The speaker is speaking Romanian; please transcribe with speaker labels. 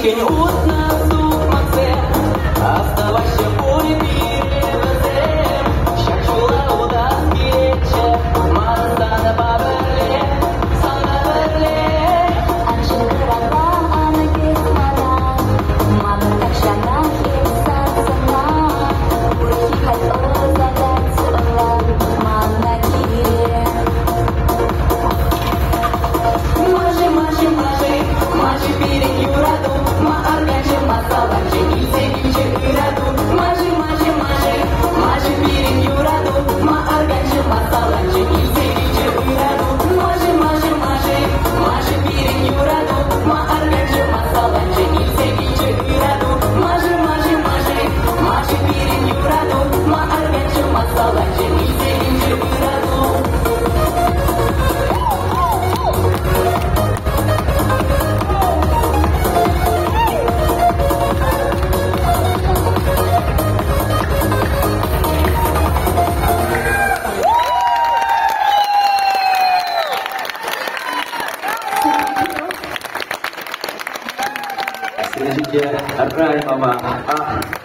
Speaker 1: Тень út на зуб маце, оставайся в поле перевезе. Şakşula uda geçe, mazda babele, sana böyle.
Speaker 2: Anşın kırava ana kesmana, mama kakşana kesasana. Berhihat ozadan seorang mana kiri.
Speaker 1: Мажи, мажи, мажи, мажи piring yuradu.
Speaker 3: Selanjutnya Rai Mama A.